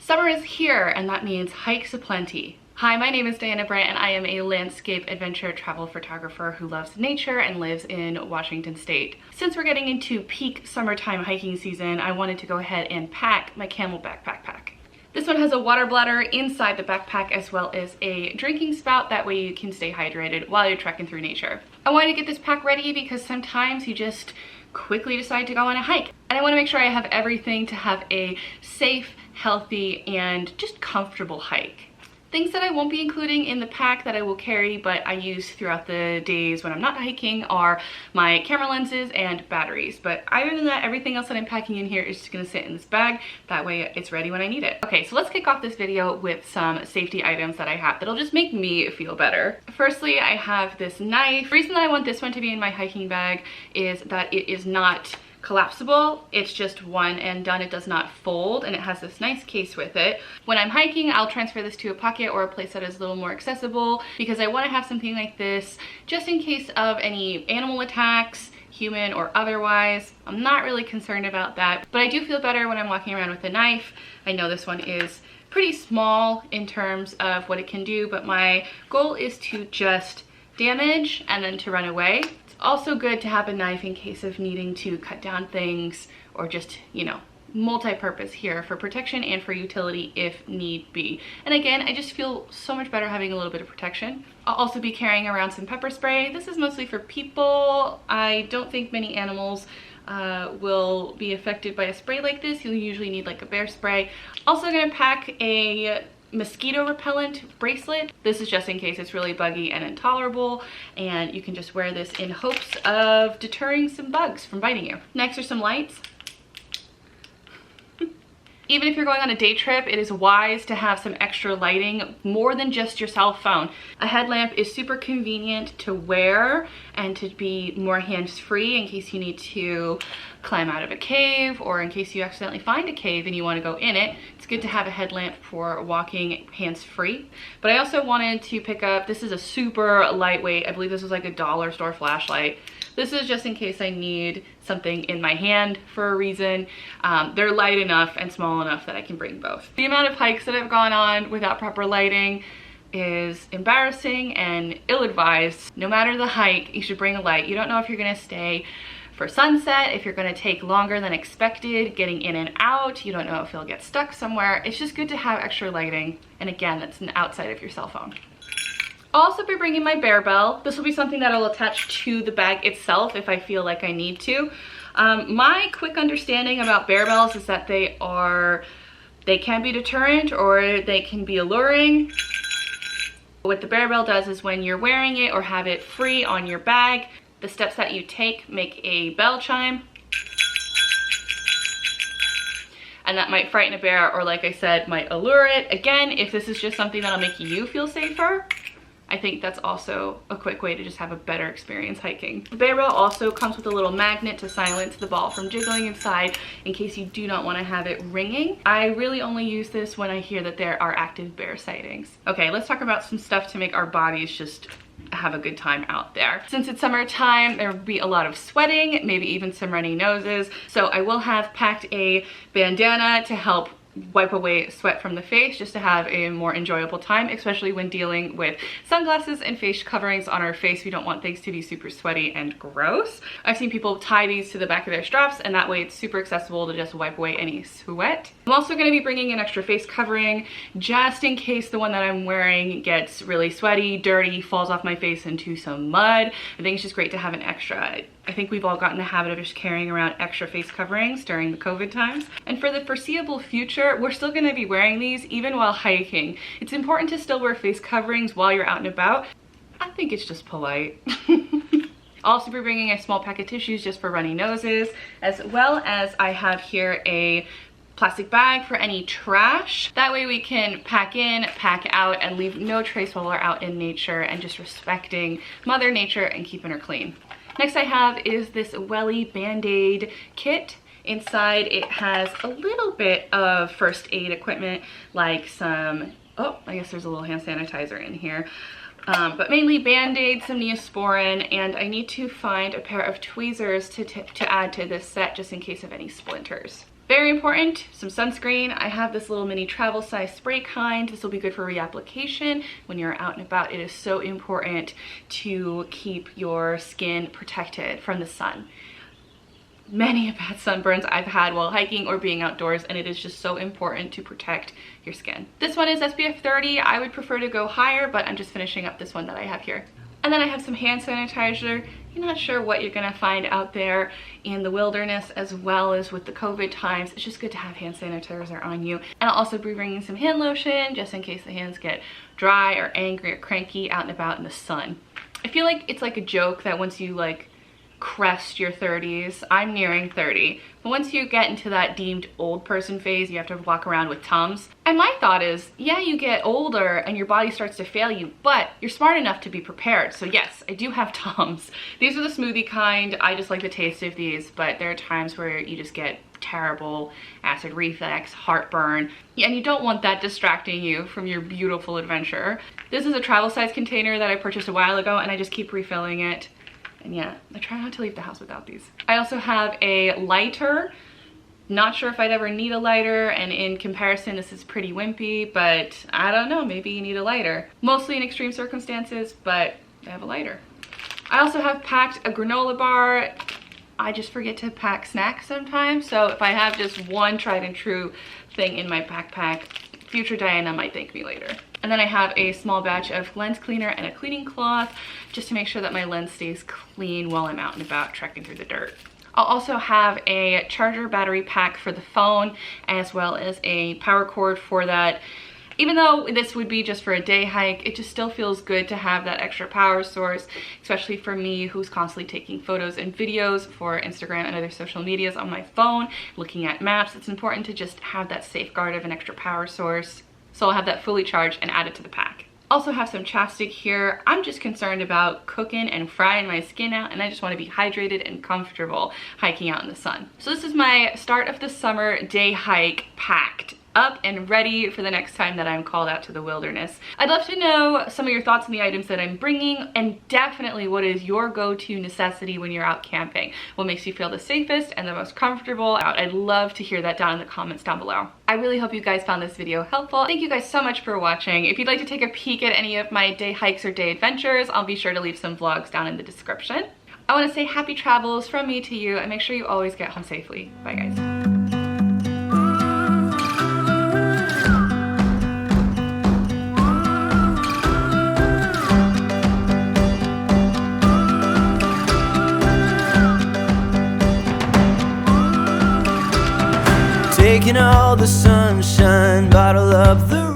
Summer is here, and that means hikes aplenty. Hi, my name is Diana Brandt, and I am a landscape adventure travel photographer who loves nature and lives in Washington State. Since we're getting into peak summertime hiking season, I wanted to go ahead and pack my Camelback backpack. This one has a water bladder inside the backpack as well as a drinking spout. That way you can stay hydrated while you're trekking through nature. I wanted to get this pack ready because sometimes you just quickly decide to go on a hike. And I want to make sure I have everything to have a safe, healthy, and just comfortable hike. Things that I won't be including in the pack that I will carry but I use throughout the days when I'm not hiking are my camera lenses and batteries. But other than that, everything else that I'm packing in here is just gonna sit in this bag. That way it's ready when I need it. Okay, so let's kick off this video with some safety items that I have that'll just make me feel better. Firstly, I have this knife. The reason that I want this one to be in my hiking bag is that it is not collapsible. It's just one and done. It does not fold, and it has this nice case with it. When I'm hiking, I'll transfer this to a pocket or a place that is a little more accessible because I want to have something like this just in case of any animal attacks, human or otherwise. I'm not really concerned about that, but I do feel better when I'm walking around with a knife. I know this one is pretty small in terms of what it can do, but my goal is to just damage and then to run away. Also good to have a knife in case of needing to cut down things or just, you know, multi-purpose here for protection and for utility if need be. And again, I just feel so much better having a little bit of protection. I'll also be carrying around some pepper spray. This is mostly for people. I don't think many animals will be affected by a spray like this. You'll usually need like a bear spray. Also gonna pack a mosquito repellent bracelet. This is just in case it's really buggy and intolerable, and you can just wear this in hopes of deterring some bugs from biting you. Next are some lights. Even if you're going on a day trip, it is wise to have some extra lighting, more than just your cell phone. A headlamp is super convenient to wear and to be more hands-free in case you need to climb out of a cave or in case you accidentally find a cave and you want to go in it. It's good to have a headlamp for walking hands-free. But I also wanted to pick up, this is a super lightweight, I believe this was like a dollar store flashlight. This is just in case I need something in my hand for a reason. They're light enough and small enough that I can bring both. The amount of hikes that I've gone on without proper lighting is embarrassing and ill-advised. No matter the hike, you should bring a light. You don't know if you're gonna stay for sunset, if you're gonna take longer than expected getting in and out. You don't know if you'll get stuck somewhere. It's just good to have extra lighting. And again, that's outside of your cell phone. I'll also be bringing my bear bell. This will be something that I'll attach to the bag itself if I feel like I need to. My quick understanding about bear bells is that they can be deterrent or they can be alluring. What the bear bell does is when you're wearing it or have it free on your bag, the steps that you take make a bell chime. And that might frighten a bear or, like I said, might allure it. Again, if this is just something that'll make you feel safer, I think that's also a quick way to just have a better experience hiking. The bear bell also comes with a little magnet to silence the ball from jiggling inside in case you do not want to have it ringing. I really only use this when I hear that there are active bear sightings. Okay, let's talk about some stuff to make our bodies just have a good time out there. Since it's summertime, there will be a lot of sweating, maybe even some runny noses. So I will have packed a bandana to help wipe away sweat from the face, just to have a more enjoyable time, especially when dealing with sunglasses and face coverings on our face. We don't want things to be super sweaty and gross. I've seen people tie these to the back of their straps, and that way it's super accessible to just wipe away any sweat. I'm also going to be bringing an extra face covering just in case the one that I'm wearing gets really sweaty, dirty, falls off my face into some mud. I think it's just great to have an extra. I think we've all gotten the habit of just carrying around extra face coverings during the COVID times. And for the foreseeable future, we're still gonna be wearing these even while hiking. It's important to still wear face coverings while you're out and about. I think it's just polite. I'll also be bringing a small pack of tissues just for runny noses, as well as I have here a plastic bag for any trash. That way we can pack in, pack out, and leave no trace while we're out in nature and just respecting Mother Nature and keeping her clean. Next I have is this Welly Band-Aid Kit. Inside it has a little bit of first aid equipment, like some, oh, I guess there's a little hand sanitizer in here. But mainly Band-Aid, some Neosporin, and I need to find a pair of tweezers to add to this set just in case of any splinters. Very important, some sunscreen. I have this little mini travel size spray kind. This will be good for reapplication when you're out and about. It is so important to keep your skin protected from the sun. Many bad sunburns I've had while hiking or being outdoors, and it is just so important to protect your skin. This one is SPF 30. I would prefer to go higher, but I'm just finishing up this one that I have here. And then I have some hand sanitizer. You're not sure what you're gonna find out there in the wilderness, as well as with the COVID times. It's just good to have hand sanitizer on you. And I'll also be bringing some hand lotion just in case the hands get dry or angry or cranky out and about in the sun. I feel like it's like a joke that once you like crest your 30s, I'm nearing 30, but once you get into that deemed old person phase, you have to walk around with Tums. And my thought is, yeah, you get older and your body starts to fail you, but you're smart enough to be prepared. So yes, I do have Tums. These are the smoothie kind. I just like the taste of these, but there are times where you just get terrible acid reflux, heartburn, and you don't want that distracting you from your beautiful adventure. This is a travel size container that I purchased a while ago, and I just keep refilling it. And yeah, I try not to leave the house without these. I also have a lighter. Not sure if I'd ever need a lighter, and in comparison, this is pretty wimpy, but I don't know, maybe you need a lighter. Mostly in extreme circumstances, but I have a lighter. I also have packed a granola bar. I just forget to pack snacks sometimes, so if I have just one tried and true thing in my backpack, future Diana might thank me later. And then I have a small batch of lens cleaner and a cleaning cloth just to make sure that my lens stays clean while I'm out and about trekking through the dirt. I'll also have a charger battery pack for the phone, as well as a power cord for that. Even though this would be just for a day hike, it just still feels good to have that extra power source, especially for me who's constantly taking photos and videos for Instagram and other social medias on my phone, looking at maps. It's important to just have that safeguard of an extra power source. So I'll have that fully charged and added to the pack. Also have some chapstick here. I'm just concerned about cooking and frying my skin out, and I just want to be hydrated and comfortable hiking out in the sun. So this is my start of the summer day hike packed up and ready for the next time that I'm called out to the wilderness. I'd love to know some of your thoughts on the items that I'm bringing, and definitely what is your go-to necessity when you're out camping? What makes you feel the safest and the most comfortable out? I'd love to hear that down in the comments down below. I really hope you guys found this video helpful. Thank you guys so much for watching. If you'd like to take a peek at any of my day hikes or day adventures, I'll be sure to leave some vlogs down in the description. I want to say happy travels from me to you, and make sure you always get home safely. Bye guys. Taking all the sunshine, bottle up the